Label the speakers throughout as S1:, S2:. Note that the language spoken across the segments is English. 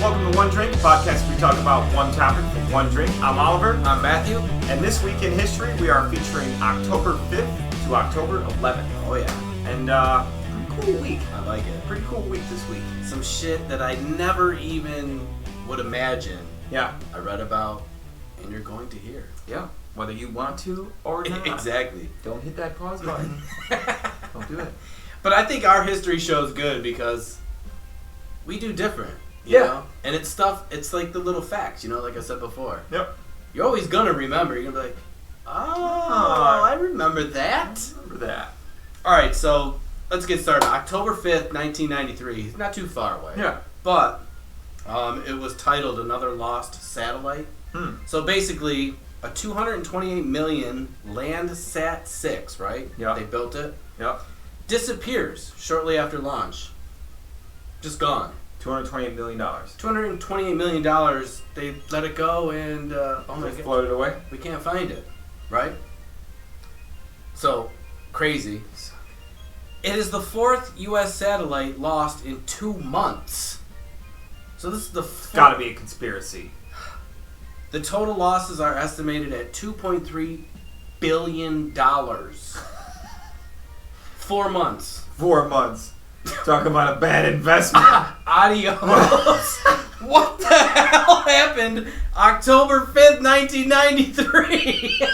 S1: welcome to One Drink, a podcast where we talk about one topic for one drink. I'm Oliver.
S2: I'm Matthew.
S1: And this week in history, we are featuring October 5th to October 11th.
S2: Oh, yeah.
S1: And, pretty cool week.
S2: I like it.
S1: Pretty cool week this week.
S2: Some shit that I never even would imagine
S1: Yeah.
S2: I read about, and you're going to hear.
S1: Yeah. Whether you want to or not.
S2: Exactly.
S1: Don't hit that pause button. Don't do it.
S2: But I think our history show's good because we do different. You
S1: Yeah.
S2: know? And it's stuff, it's like the little facts, like I said before.
S1: Yep.
S2: You're always going to remember. You're going to be like, I remember that.
S1: Remember that.
S2: All right, so let's get started. October 5th, 1993. Not too far away.
S1: Yeah.
S2: But it was titled Another Lost Satellite. So basically, a 228 million Landsat 6, right?
S1: Yeah.
S2: They built it.
S1: Yep.
S2: Disappears shortly after launch. Just gone.
S1: $228 million.
S2: $228 million. They let it go, and oh my
S1: Just
S2: god,
S1: floated away.
S2: we can't find it, right? So crazy. It is the fourth U.S. satellite lost in 2 months. So this is the
S1: Gotta be a conspiracy.
S2: The total losses are estimated at $2.3 billion. 4 months.
S1: 4 months. Talk about a bad investment.
S2: Adios. What the hell happened October 5th, 1993?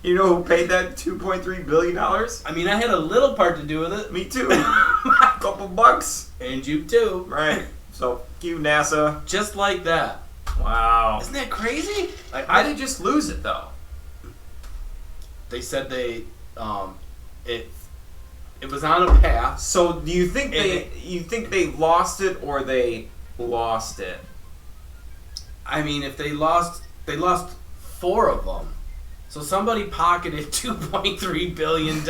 S1: You know who paid that $2.3 billion?
S2: I mean, I had a little part to do with it.
S1: Me too. A couple bucks.
S2: And you too.
S1: Right. So, thank you, NASA.
S2: Just like that.
S1: Wow.
S2: Isn't that crazy? Like,
S1: Why did they just lose it, though?
S2: They said it was on a path.
S1: So, do you think they lost it or they lost it?
S2: I mean, if they lost 4 of them. So somebody pocketed $2.3 billion.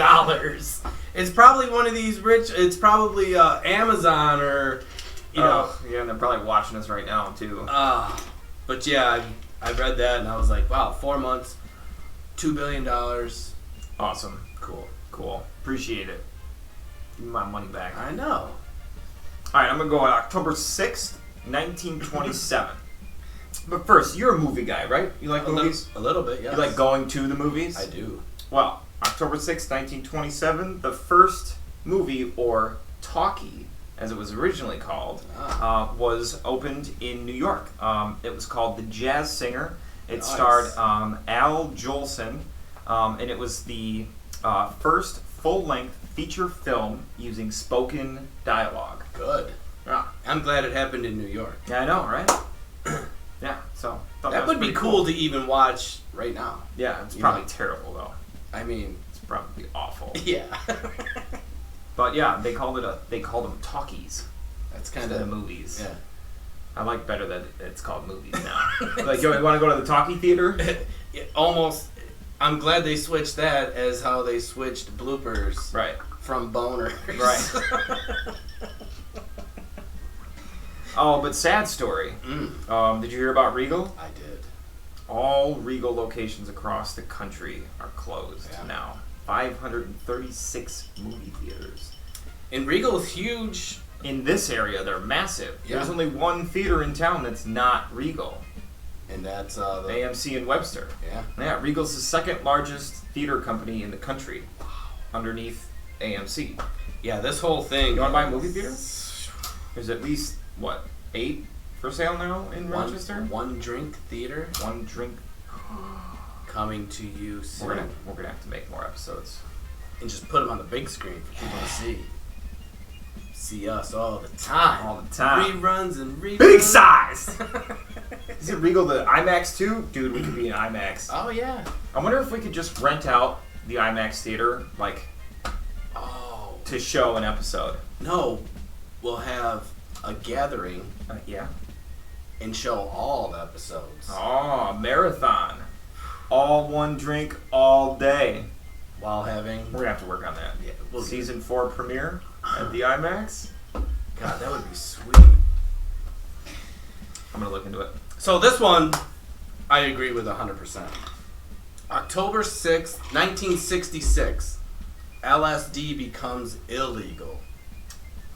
S2: It's probably one of these rich. It's probably Amazon or
S1: Yeah, and they're probably watching us right now too.
S2: But yeah, I read that and I was like, wow, 4 months, $2 billion.
S1: Awesome.
S2: Cool.
S1: Appreciate it. Give me my money back.
S2: I know.
S1: All right, I'm gonna go on October 6th, 1927. But first, you're a movie guy, right? You like movies?
S2: A little bit, yes.
S1: You like going to the movies?
S2: I do.
S1: Well, October 6th, 1927, the first movie, or talkie, as it was originally called, was opened in New York. It was called The Jazz Singer. It starred Al Jolson, and it was the first full-length feature film using spoken dialogue.
S2: Good.
S1: Yeah.
S2: I'm glad it happened in New York.
S1: Yeah, I know, right? Yeah, so...
S2: That would be cool to even watch right now.
S1: Yeah, it's probably terrible, though.
S2: I mean...
S1: It's probably awful.
S2: Yeah.
S1: But yeah, they called them talkies.
S2: That's kind
S1: of
S2: of...
S1: the movies.
S2: Yeah.
S1: I like better that it's called movies now. Like, you want to go to the talkie theater?
S2: Almost... I'm glad they switched that as how they switched bloopers
S1: Right.
S2: from boners.
S1: Right. Oh, but sad story. Did you hear about Regal?
S2: I did.
S1: All Regal locations across the country are closed now. 536 movie theaters.
S2: And Regal's huge.
S1: In this area, they're massive.
S2: Yeah.
S1: There's only one theater in town that's not Regal.
S2: And that's the
S1: AMC in Webster.
S2: Yeah.
S1: Yeah, Regal's the second largest theater company in the country, underneath AMC.
S2: Yeah, this whole thing.
S1: You want to buy a movie theater? There's at least, 8 for sale now in Rochester?
S2: One drink theater.
S1: One drink.
S2: Coming to you soon.
S1: We're gonna have to make more episodes.
S2: And just put them on the big screen for people to see. See us all the time.
S1: All the time.
S2: Reruns and reruns.
S1: Big size! Is it Regal the IMAX too? Dude, we could be in IMAX.
S2: Oh, yeah.
S1: I wonder if we could just rent out the IMAX theater, to show an episode.
S2: No, we'll have a gathering
S1: Yeah.
S2: and show all the episodes.
S1: Oh, marathon. All one drink all day.
S2: While having...
S1: We're gonna have to work on that.
S2: Yeah,
S1: Season 4 premiere at the IMAX.
S2: God, that would be sweet.
S1: I'm gonna look into it.
S2: So this one, I agree with 100%. October 6th, 1966, LSD becomes illegal.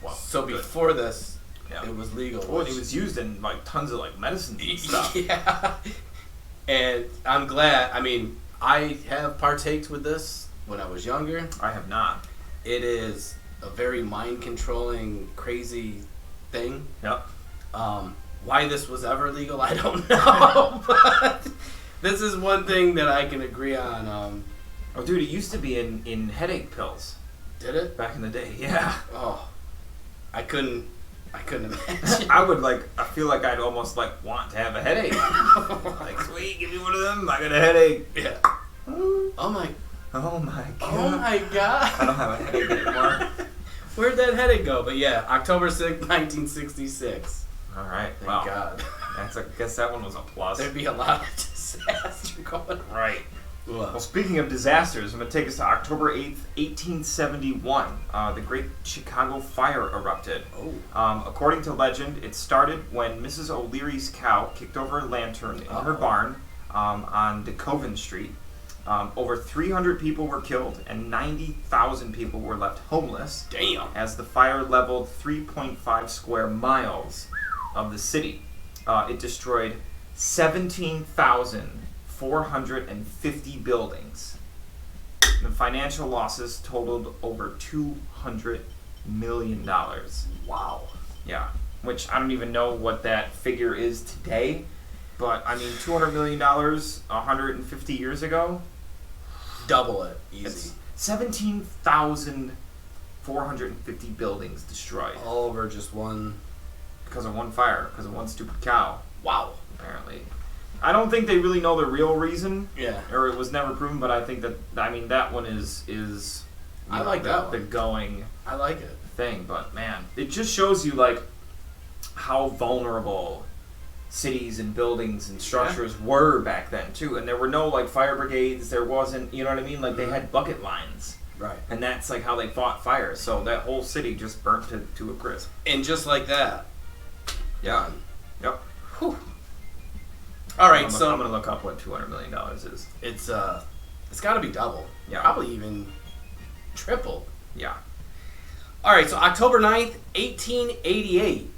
S1: Wow.
S2: So before this,
S1: Yeah.
S2: It was legal.
S1: Well, it was used in like tons of like medicines and stuff.
S2: Yeah. And I'm glad. I mean, I have partaked with this when I was younger.
S1: I have not.
S2: It is a very mind-controlling, crazy thing.
S1: Yep.
S2: Why this was ever legal, I don't know. But this is one thing that I can agree on.
S1: Oh, dude, it used to be in headache pills.
S2: Did it?
S1: Back in the day, yeah.
S2: Oh, I couldn't imagine.
S1: I feel like I'd almost like want to have a headache. Like, sweet, give me one of them. I got a headache.
S2: Yeah.
S1: Oh
S2: my
S1: my god.
S2: Oh my god.
S1: I don't have a headache anymore.
S2: Where'd that headache go? But yeah, October 6th, 1966.
S1: All right.
S2: Thank
S1: Wow.
S2: God.
S1: I guess that one was a plus.
S2: There'd be a lot of disaster going on.
S1: Right. Well, speaking of disasters, I'm going to take us to October 8th, 1871. The Great Chicago Fire erupted.
S2: Oh.
S1: According to legend, it started when Mrs. O'Leary's cow kicked over a lantern in her barn on DeCoven Street. Over 300 people were killed and 90,000 people were left homeless.
S2: Damn.
S1: As the fire leveled 3.5 square miles of the city. It destroyed 17,450 buildings. The financial losses totaled over $200 million.
S2: Wow.
S1: Yeah, which I don't even know what that figure is today, but I mean, $200 million 150 years ago?
S2: Double it. Easy.
S1: It's 17,450 buildings destroyed.
S2: All over just one.
S1: Because of one fire, because of one stupid cow.
S2: Wow.
S1: Apparently. I don't think they really know the real reason.
S2: Yeah.
S1: Or it was never proven, but I think that one is
S2: I like that
S1: the
S2: one.
S1: going
S2: I like it.
S1: thing, but man, it just shows you like how vulnerable cities and buildings and structures were back then too. And there were no like fire brigades, there wasn't, you know what I mean? Like they had bucket lines.
S2: Right.
S1: And that's like how they fought fires. So that whole city just burnt to a crisp.
S2: And just like that.
S1: Yeah. Yep.
S2: Whew. All right,
S1: I'm gonna look up what $200 million is.
S2: It's got to be double.
S1: Yeah.
S2: Probably even triple.
S1: Yeah.
S2: All right, so October 9th, 1888.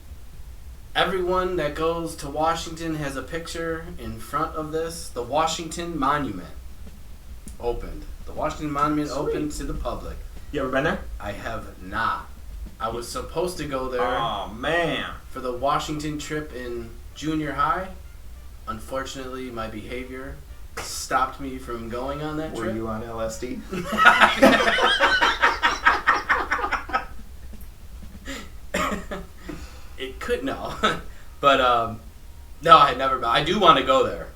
S2: Everyone that goes to Washington has a picture in front of this. The Washington Monument opened. The Washington Monument opened to the public.
S1: You ever been there?
S2: I have not. I was supposed to go there
S1: Oh man.
S2: for the Washington trip in junior high. Unfortunately, my behavior stopped me from going on that
S1: Were
S2: trip.
S1: you on LSD?
S2: It could no, but no, I had never been. I do want to go there.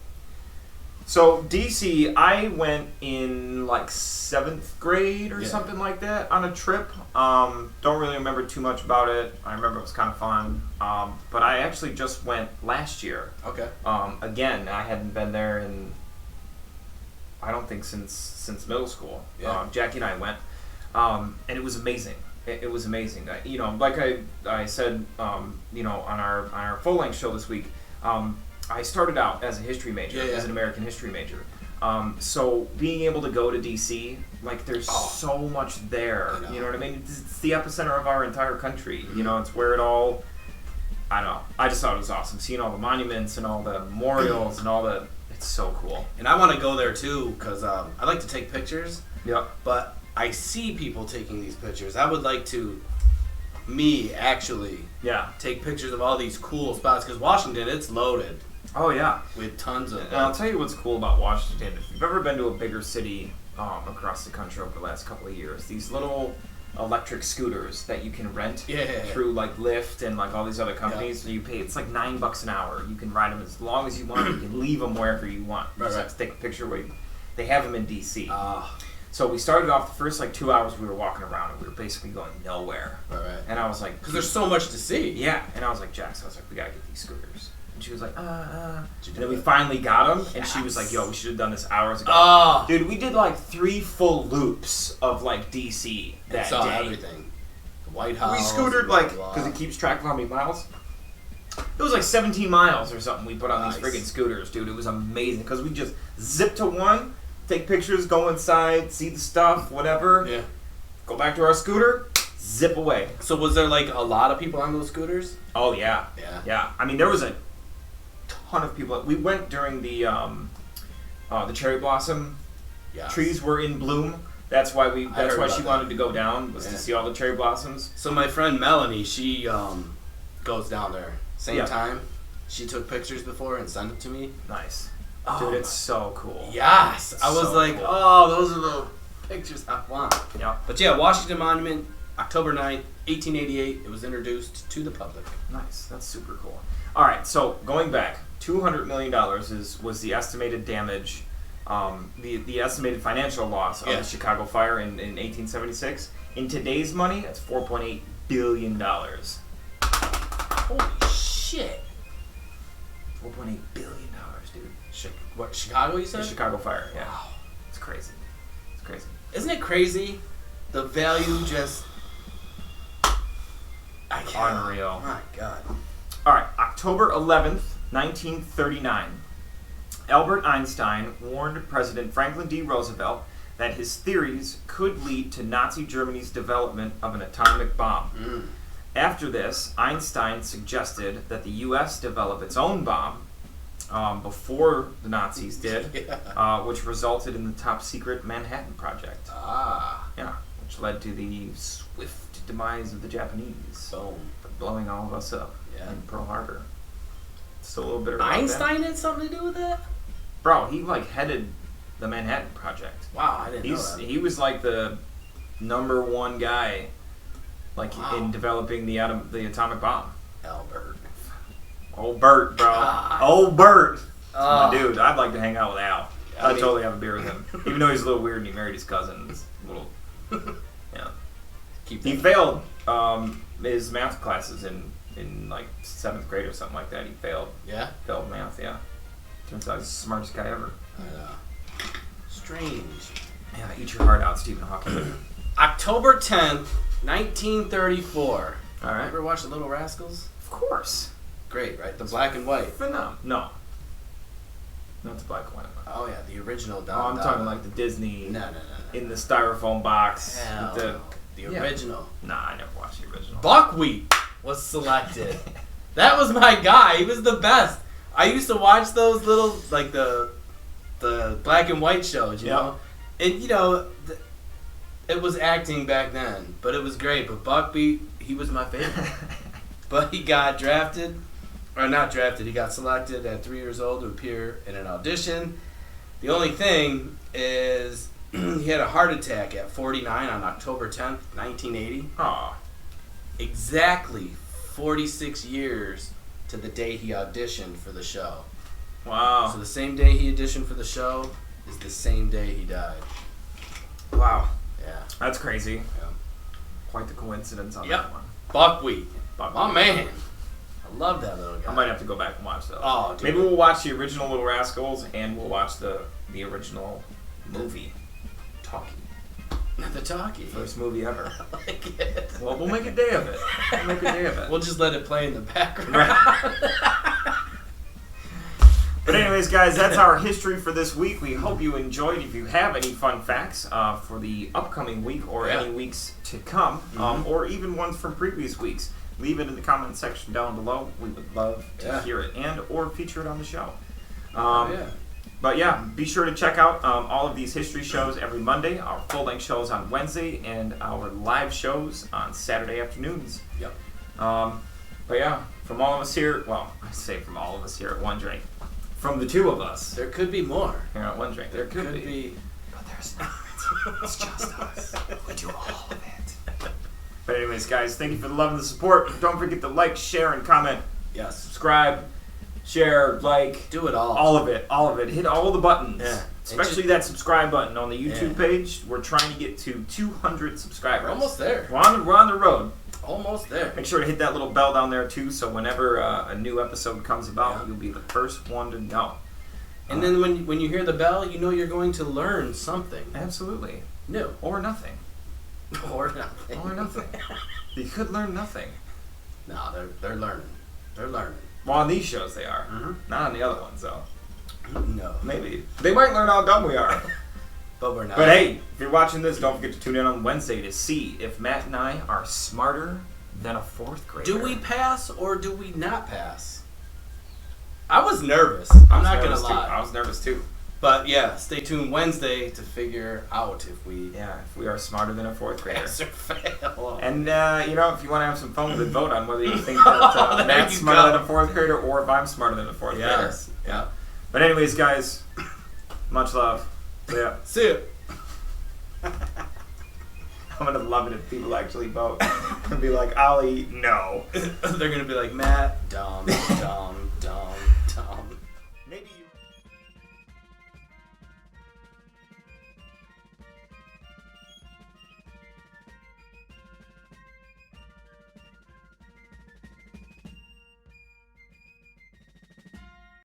S1: So DC, I went in like 7th grade or something like that on a trip. Don't really remember too much about it. I remember it was kind of fun. But I actually just went last year.
S2: Okay.
S1: Again, I hadn't been there in I don't think since middle school.
S2: Yeah.
S1: Jackie and I went, and it was amazing. It was amazing. You know, like I said, you know, on our full length show this week. I started out as a history major, as an American history major. So being able to go to DC, like there's so much there. You know what I mean? It's the epicenter of our entire country. You know, it's where it all. I don't know. I just thought it was awesome seeing all the monuments and all the memorials and all the. It's so cool.
S2: And I want to go there too because I like to take pictures.
S1: Yep.
S2: But I see people taking these pictures. I would like to, actually, take pictures of all these cool spots because Washington, it's loaded.
S1: Oh yeah.
S2: With tons of.
S1: And I'll tell you what's cool about Washington. If you've ever been to a bigger city across the country over the last couple of years, these little electric scooters that you can rent through like Lyft and like all these other companies. So you pay, it's like $9 an hour. You can ride them as long as you want. You can leave them wherever you want. You just have to take a picture. They have them in DC. So we started off the first like 2 hours we were walking around and we were basically going nowhere.
S2: Right.
S1: And I was like,
S2: because there's so much to see.
S1: Yeah. And I was like, Jax, I was like, we gotta get these scooters. And she was like, And then we finally got them, and she was like, yo, we should have done this hours ago. Dude, we did like 3 full loops of like DC that
S2: saw
S1: day.
S2: Everything. The White House.
S1: We scootered like, because it keeps track of how many miles. It was like 17 miles or something we put on these friggin' scooters, dude. It was amazing, because we just zip to one, take pictures, go inside, see the stuff, whatever.
S2: Yeah.
S1: Go back to our scooter, zip away.
S2: So was there like a lot of people on those scooters?
S1: Oh yeah,
S2: Yeah.
S1: yeah. I mean, there was a ton of people. We went during the cherry blossom.
S2: Yes.
S1: Trees were in bloom. That's why we. That's
S2: heard
S1: why
S2: about
S1: she
S2: that.
S1: wanted to go down, was to see all the cherry blossoms.
S2: So my friend Melanie, she goes down there same
S1: Yeah.
S2: time. She took pictures before and sent them to me.
S1: Nice.
S2: Oh
S1: Dude,
S2: my-
S1: it's so cool.
S2: Yes, I was
S1: So
S2: like,
S1: cool.
S2: oh, those are the pictures I want.
S1: Yeah.
S2: But yeah, Washington Monument, October 9th, 1888. It was introduced to the public.
S1: Nice. That's super cool. All right. So going back, $200 million was the estimated damage, the estimated financial loss of
S2: Yeah.
S1: the Chicago fire in 1876. In today's money, that's $4.8 billion.
S2: Holy shit!
S1: $4.8 billion, dude.
S2: What, Chicago, you
S1: The
S2: said?
S1: Chicago fire. Yeah.
S2: Wow.
S1: It's crazy. It's crazy.
S2: Isn't it crazy? The value just... I can't.
S1: Unreal.
S2: My God.
S1: All right. October 11th, 1939. Albert Einstein warned President Franklin D. Roosevelt that his theories could lead to Nazi Germany's development of an atomic bomb.
S2: Mm.
S1: After this, Einstein suggested that the U.S. develop its own bomb before the Nazis did,
S2: Yeah.
S1: which resulted in the top-secret Manhattan Project.
S2: Ah.
S1: Yeah, which led to the swift demise of the Japanese,
S2: Boom.
S1: blowing all of us up
S2: Yeah.
S1: in Pearl Harbor. Still a little bit about
S2: Einstein
S1: that.
S2: had something to do with that?
S1: Bro, he headed the Manhattan Project.
S2: Wow, I didn't know that.
S1: He was like the number one guy,
S2: Wow.
S1: in developing the atomic bomb.
S2: Albert.
S1: Old Bert, bro.
S2: God.
S1: Old Bert.
S2: Oh.
S1: My dude, I'd like to hang out with Al.
S2: I
S1: I'd
S2: mean-
S1: totally have a beer with him. Even though he's a little weird and he married his cousin. It's a little, yeah.
S2: Keep
S1: He
S2: that.
S1: failed his math classes in like 7th grade or something like that. He failed
S2: Yeah?
S1: math, yeah. Turns out he's the smartest guy ever.
S2: I know. Strange.
S1: Yeah, eat your heart out, Stephen Hawking.
S2: October 10th, 1934.
S1: All right.
S2: Ever watch The Little Rascals?
S1: Of course.
S2: Great, right? The black and white.
S1: Phenomenal. No. Not the black and white one.
S2: Oh, yeah, the original
S1: Oh,
S2: Don
S1: I'm talking like the Disney
S2: No.
S1: in the styrofoam box.
S2: Hell
S1: with
S2: no. The
S1: yeah.
S2: original.
S1: Nah, I never watched the original.
S2: Buckwheat was selected. That was my guy. He was the best. I used to watch those little, like the black and white shows, you
S1: Yeah.
S2: know? And, you know, it was acting back then, but it was great. But Buckwheat, he was my favorite. But he got drafted, or not drafted, he got selected at 3 years old to appear in an audition. The only thing is he had a heart attack at 49 on October 10th, 1980.
S1: Aw.
S2: Exactly 46 years to the day he auditioned for the show.
S1: Wow.
S2: So the same day he auditioned for the show is the same day he died.
S1: Wow.
S2: Yeah.
S1: That's crazy.
S2: Yeah.
S1: Quite the coincidence on
S2: Yep.
S1: that one.
S2: Buckwheat.
S1: But
S2: My man. I love that little guy.
S1: I might have to go back and watch those.
S2: Oh, dude.
S1: Maybe we'll watch the original Little Rascals and we'll watch the original movie. Talkie.
S2: The talkie.
S1: First movie ever.
S2: I like it.
S1: Well, we'll make a day of it. We'll make a day of it.
S2: We'll just let it play in the background.
S1: But anyways, guys, that's our history for this week. We hope you enjoyed. If you have any fun facts for the upcoming week or
S2: Yeah.
S1: any weeks to come, or even ones from previous weeks, leave it in the comment section down below. We would love to hear it and or feature it on the show.
S2: Yeah.
S1: But yeah, be sure to check out all of these history shows every Monday, our full-length shows on Wednesday, and our live shows on Saturday afternoons.
S2: Yep.
S1: But yeah, from all of us here, well, I say from all of us here at One Drink, from the two of us
S2: There could be more.
S1: here at One Drink, there could be.
S2: be.
S1: But there's not. It's just us. We do all of it. But anyways, guys, thank you for the love and the support. Don't forget to like, share, and comment.
S2: Yes.
S1: Subscribe, share, like,
S2: Do it all.
S1: all of it. All of it. Hit all the buttons.
S2: Yeah.
S1: Especially that subscribe button on the YouTube
S2: Yeah.
S1: page. We're trying to get to 200 subscribers.
S2: We're almost there.
S1: We're on the road.
S2: Almost there.
S1: Make sure to hit that little bell down there too, so whenever a new episode comes about,
S2: Yeah.
S1: you'll be the first one to know.
S2: And then when you hear the bell, you know you're going to learn something
S1: Absolutely.
S2: new.
S1: Or nothing.
S2: Or nothing.
S1: Or nothing. You could learn nothing.
S2: No, they're learning. They're learning.
S1: Well, on these shows they are.
S2: Mhm.
S1: Not on the other ones, though.
S2: No.
S1: Maybe. They might learn how dumb we are.
S2: But we're not.
S1: But hey, if you're watching this, don't forget to tune in on Wednesday to see if Matt and I are smarter than a fourth grader.
S2: Do we pass or do we not pass? I was nervous. I'm not going to lie.
S1: I was nervous too.
S2: But yeah, stay tuned Wednesday to figure out if we
S1: are smarter than a fourth grader.
S2: pass or fail.
S1: And if you want to have some fun with it, vote on whether you think that Matt's smarter than a fourth grader or if I'm smarter than a fourth grader.
S2: Yes. Yeah.
S1: But anyways, guys, much love. Yeah.
S2: See ya.
S1: I'm gonna love it if people actually vote and be like, Ollie, no.
S2: They're gonna be like, Matt, dumb.